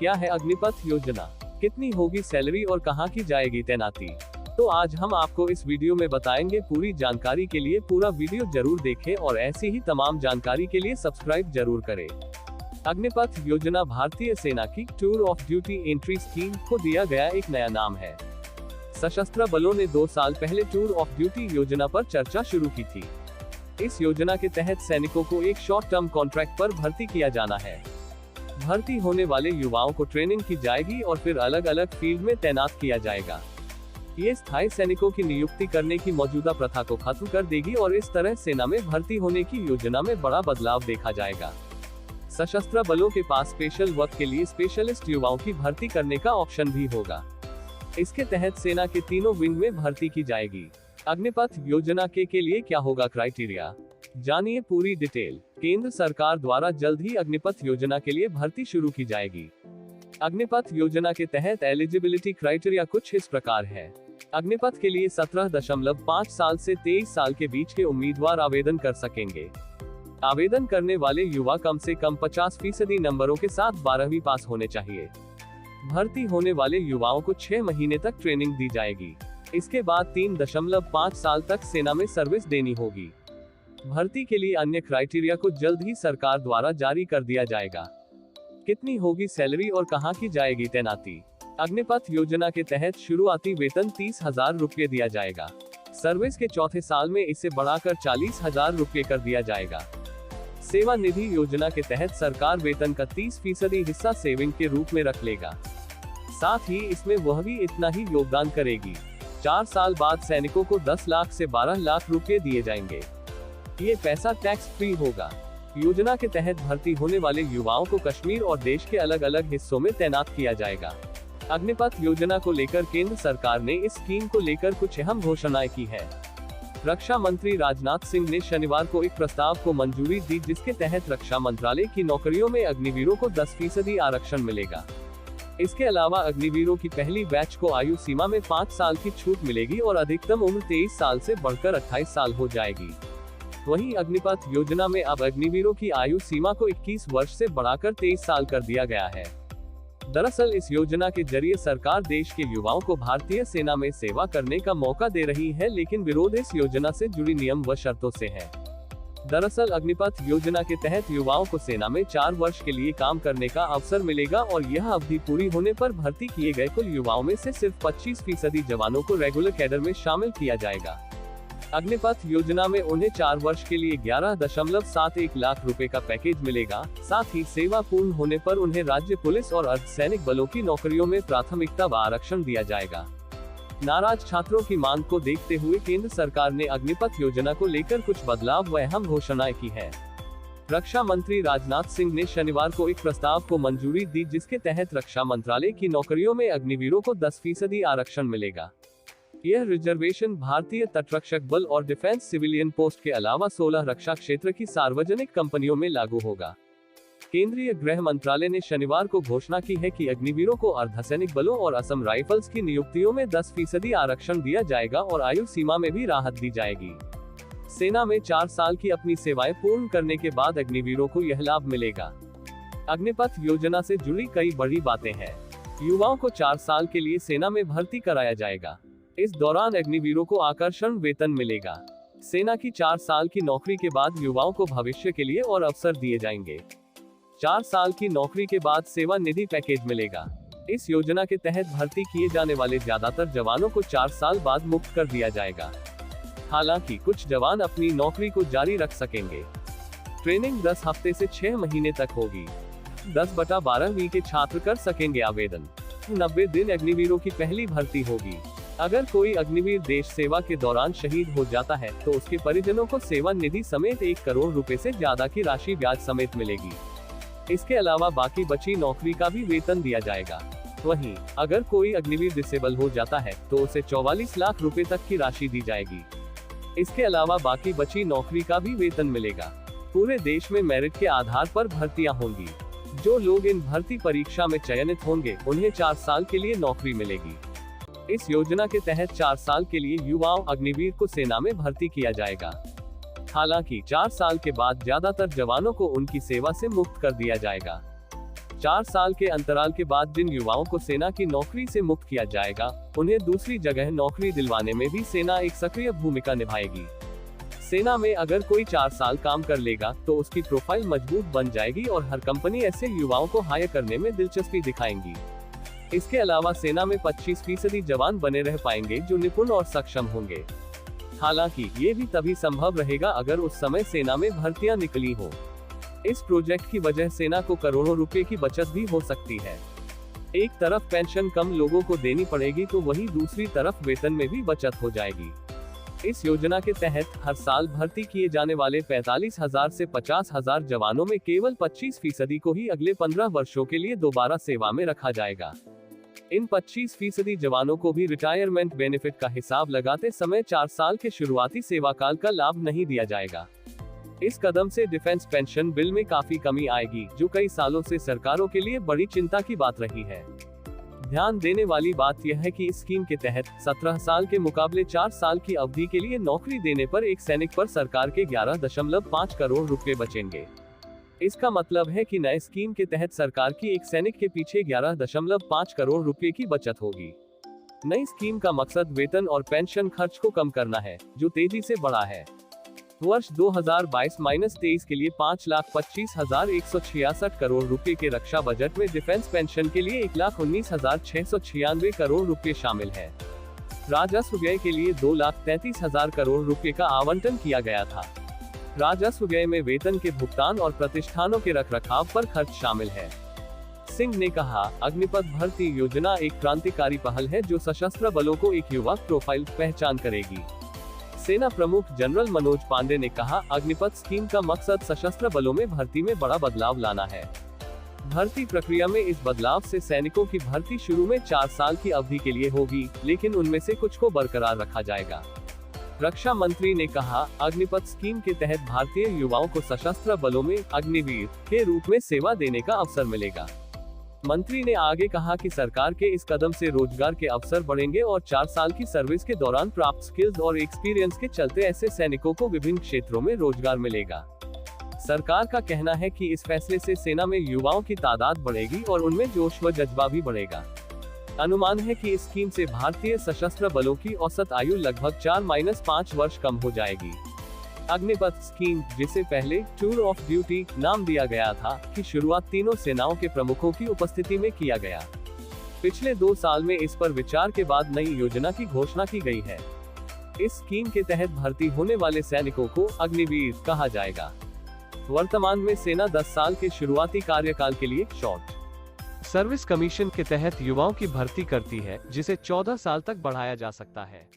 क्या है अग्निपथ योजना, कितनी होगी सैलरी और कहां की जाएगी तैनाती। तो आज हम आपको इस वीडियो में बताएंगे पूरी जानकारी। के लिए पूरा वीडियो जरूर देखें और ऐसी ही तमाम जानकारी के लिए सब्सक्राइब जरूर करें। अग्निपथ योजना भारतीय सेना की tour of duty entry scheme को दिया गया एक नया नाम है। सशस्त्र बलों ने 2 साल पहले टूर ऑफ ड्यूटी योजना पर चर्चा शुरू की थी। इस योजना के तहत सैनिकों को एक शॉर्ट टर्म कॉन्ट्रैक्ट पर भर्ती किया जाना है। भर्ती होने वाले युवाओं को ट्रेनिंग की जाएगी और फिर अलग अलग फील्ड में तैनात किया जाएगा। ये स्थायी सैनिकों की नियुक्ति करने की मौजूदा प्रथा को खत्म कर देगी और इस तरह सेना में भर्ती होने की योजना में बड़ा बदलाव देखा जाएगा। सशस्त्र बलों के पास स्पेशल वर्क के लिए स्पेशलिस्ट युवाओं की भर्ती करने का ऑप्शन भी होगा। इसके तहत सेना के तीनों विंग में भर्ती की जाएगी। अग्निपथ योजना के लिए क्या होगा क्राइटेरिया, जानिए पूरी डिटेल। केंद्र सरकार द्वारा जल्द ही अग्निपथ योजना के लिए भर्ती शुरू की जाएगी। अग्निपथ योजना के तहत एलिजिबिलिटी क्राइटेरिया कुछ इस प्रकार है। अग्निपथ के लिए 17.5 साल से 23 साल के बीच के उम्मीदवार आवेदन कर सकेंगे। आवेदन करने वाले युवा कम से कम 50% नंबरों के साथ 12वीं पास होने चाहिए। भर्ती होने वाले युवाओं को 6 महीने तक ट्रेनिंग दी जाएगी। इसके बाद 3.5 साल तक सेना में सर्विस देनी होगी। भर्ती के लिए अन्य क्राइटेरिया को जल्द ही सरकार द्वारा जारी कर दिया जाएगा। कितनी होगी सैलरी और कहां की जाएगी तैनाती। अग्निपथ योजना के तहत शुरुआती वेतन 30,000 रुपये दिया जाएगा। सर्विस के चौथे साल में इसे बढ़ाकर 40,000 रुपये कर दिया जाएगा। सेवा निधि योजना के तहत सरकार वेतन का 30% हिस्सा सेविंग के रूप में रख लेगा। साथ ही इसमें वह भी इतना ही योगदान करेगी। 4 साल बाद सैनिकों को 10 लाख से 12 लाख रुपए दिए जाएंगे। ये पैसा टैक्स फ्री होगा। योजना के तहत भर्ती होने वाले युवाओं को कश्मीर और देश के अलग अलग हिस्सों में तैनात किया जाएगा। अग्निपथ योजना को लेकर केंद्र सरकार ने इस स्कीम को लेकर कुछ अहम घोषणाएं की है। रक्षा मंत्री राजनाथ सिंह ने शनिवार को एक प्रस्ताव को मंजूरी दी, जिसके तहत रक्षा मंत्रालय की नौकरियों में अग्निवीरों को 10% आरक्षण मिलेगा। इसके अलावा अग्निवीरों की पहली बैच को आयु सीमा में 5 साल की छूट मिलेगी और अधिकतम उम्र 23 साल से बढ़कर 28 साल हो जाएगी। वहीं अग्निपथ योजना में अब अग्निवीरों की आयु सीमा को 21 वर्ष से बढ़ाकर 23 साल कर दिया गया है। दरअसल इस योजना के जरिए सरकार देश के युवाओं को भारतीय सेना में सेवा करने का मौका दे रही है, लेकिन विरोध इस योजना से जुड़ी नियम व शर्तों से है। दरअसल अग्निपथ योजना के तहत युवाओं को सेना में 4 वर्ष के लिए काम करने का अवसर मिलेगा और यह अवधि पूरी होने पर भर्ती किए गए कुल युवाओं में से सिर्फ 25% जवानों को रेगुलर कैडर में शामिल किया जाएगा। अग्निपथ योजना में उन्हें 4 वर्ष के लिए 11.71 लाख रुपए का पैकेज मिलेगा। साथ ही सेवा पूर्ण होने पर उन्हें राज्य पुलिस और अर्धसैनिक बलों की नौकरियों में प्राथमिकता व आरक्षण दिया जाएगा। नाराज छात्रों की मांग को देखते हुए केंद्र सरकार ने अग्निपथ योजना को लेकर कुछ बदलाव व अहम घोषणाएं की है। रक्षा मंत्री राजनाथ सिंह ने शनिवार को एक प्रस्ताव को मंजूरी दी, जिसके तहत रक्षा मंत्रालय की नौकरियों में अग्निवीरों को 10% आरक्षण मिलेगा। यह रिजर्वेशन भारतीय तटरक्षक बल और डिफेंस सिविलियन पोस्ट के अलावा 16 रक्षा क्षेत्र की सार्वजनिक कंपनियों में लागू होगा। केंद्रीय गृह मंत्रालय ने शनिवार को घोषणा की है कि अग्निवीरों को अर्धसैनिक बलों और असम राइफल्स की नियुक्तियों में 10% आरक्षण दिया जाएगा और आयु सीमा में भी राहत दी जाएगी। सेना में 4 साल की अपनी सेवाएं पूर्ण करने के बाद अग्निवीरों को यह लाभ मिलेगा। अग्निपथ योजना से जुड़ी कई बड़ी बातें हैं। युवाओं को 4 साल के लिए सेना में भर्ती कराया जाएगा। इस दौरान अग्निवीरों को आकर्षण वेतन मिलेगा। सेना की 4 साल की नौकरी के बाद युवाओं को भविष्य के लिए और अवसर दिए जाएंगे। 4 साल की नौकरी के बाद सेवा निधि पैकेज मिलेगा। इस योजना के तहत भर्ती किए जाने वाले ज्यादातर जवानों को 4 साल बाद मुक्त कर दिया जाएगा। हालांकि कुछ जवान अपनी नौकरी को जारी रख सकेंगे। ट्रेनिंग 10 हफ्ते से 6 महीने तक होगी। 10/12वीं के छात्र कर सकेंगे आवेदन। 90 दिन अग्निवीरों की पहली भर्ती होगी। अगर कोई अग्निवीर देश सेवा के दौरान शहीद हो जाता है तो उसके परिजनों को सेवा निधि समेत 1 करोड़ रुपए से ज्यादा की राशि ब्याज समेत मिलेगी। इसके अलावा बाकी बची नौकरी का भी वेतन दिया जाएगा। वहीं अगर कोई अग्निवीर डिसेबल हो जाता है तो उसे 44 लाख रुपए तक की राशि दी जाएगी। इसके अलावा बाकी बची नौकरी का भी वेतन मिलेगा। पूरे देश में मेरिट के आधार पर भर्तियां होंगी। जो लोग इन भर्ती परीक्षा में चयनित होंगे उन्हें 4 साल के लिए नौकरी मिलेगी। इस योजना के तहत 4 साल के लिए युवाओं अग्निवीर को सेना में भर्ती किया जाएगा। हालांकि 4 साल के बाद ज्यादातर जवानों को उनकी सेवा से मुक्त कर दिया जाएगा। 4 साल के अंतराल के बाद जिन युवाओं को सेना की नौकरी से मुक्त किया जाएगा, उन्हें दूसरी जगह नौकरी दिलवाने में भी सेना एक सक्रिय भूमिका निभाएगी। सेना में अगर कोई 4 साल काम कर लेगा तो उसकी प्रोफाइल मजबूत बन जाएगी और हर कंपनी ऐसे युवाओं को हायर करने में दिलचस्पी दिखाएंगी। इसके अलावा सेना में 25% जवान बने रह पाएंगे जो निपुण और सक्षम होंगे। हालांकि ये भी तभी संभव रहेगा अगर उस समय सेना में भर्तियां निकली हो। इस प्रोजेक्ट की वजह सेना को करोड़ों रुपए की बचत भी हो सकती है। एक तरफ पेंशन कम लोगों को देनी पड़ेगी तो वहीं दूसरी तरफ वेतन में भी बचत हो जाएगी। इस योजना के तहत हर साल भर्ती किए जाने वाले 45,000 से 50,000 जवानों में केवल 25% को ही अगले 15 वर्षों के लिए दोबारा सेवा में रखा जाएगा। इन 25% जवानों को भी रिटायरमेंट बेनिफिट का हिसाब लगाते समय 4 साल के शुरुआती सेवा काल का लाभ नहीं दिया जाएगा। इस कदम से डिफेंस पेंशन बिल में काफी कमी आएगी, जो कई सालों से सरकारों के लिए बड़ी चिंता की बात रही है। ध्यान देने वाली बात यह है कि इस स्कीम के तहत 17 साल के मुकाबले 4 साल की अवधि के लिए नौकरी देने पर एक सैनिक पर सरकार के 11.5 करोड़ रुपए बचेंगे। इसका मतलब है कि नए स्कीम के तहत सरकार की एक सैनिक के पीछे 11.5 करोड़ रुपए की बचत होगी। नई स्कीम का मकसद वेतन और पेंशन खर्च को कम करना है, जो तेजी से बढ़ा है। वर्ष 2022-23 के लिए 5,25,166 करोड़ रुपए के रक्षा बजट में डिफेंस पेंशन के लिए 1,19,696 करोड़ रुपए शामिल है। राजस्व व्यय के लिए 2,33,000 करोड़ रुपए का आवंटन किया गया था। राजस्व व्यय में वेतन के भुगतान और प्रतिष्ठानों के रखरखाव पर खर्च शामिल है। सिंह ने कहा, अग्निपथ भर्ती योजना एक क्रांतिकारी पहल है जो सशस्त्र बलों को एक युवा प्रोफाइल पहचान करेगी। सेना प्रमुख जनरल मनोज पांडे ने कहा, अग्निपथ स्कीम का मकसद सशस्त्र बलों में भर्ती में बड़ा बदलाव लाना है। भर्ती प्रक्रिया में इस बदलाव से सैनिकों की भर्ती शुरू में 4 साल की अवधि के लिए होगी, लेकिन उनमें से कुछ को बरकरार रखा जाएगा। रक्षा मंत्री ने कहा, अग्निपथ स्कीम के तहत भारतीय युवाओं को सशस्त्र बलों में अग्निवीर के रूप में सेवा देने का अवसर मिलेगा। मंत्री ने आगे कहा कि सरकार के इस कदम से रोजगार के अवसर बढ़ेंगे और 4 साल की सर्विस के दौरान प्राप्त स्किल्स और एक्सपीरियंस के चलते ऐसे सैनिकों को विभिन्न क्षेत्रों में रोजगार मिलेगा। सरकार का कहना है कि इस फैसले से सेना में युवाओं की तादाद बढ़ेगी और उनमें जोश व जज्बा भी बढ़ेगा। अनुमान है कि इस स्कीम से भारतीय सशस्त्र बलों की औसत आयु लगभग 4-5 वर्ष कम हो जाएगी। अग्निपथ स्कीम, जिसे पहले टूर ऑफ ड्यूटी नाम दिया गया था, की शुरुआत तीनों सेनाओं के प्रमुखों की उपस्थिति में किया गया। पिछले 2 साल में इस पर विचार के बाद नई योजना की घोषणा की गई है। इस स्कीम के तहत भर्ती होने वाले सैनिकों को अग्निवीर कहा जाएगा। वर्तमान में सेना 10 साल के शुरुआती कार्यकाल के लिए शॉर्ट सर्विस कमीशन के तहत युवाओं की भर्ती करती है, जिसे 14 साल तक बढ़ाया जा सकता है।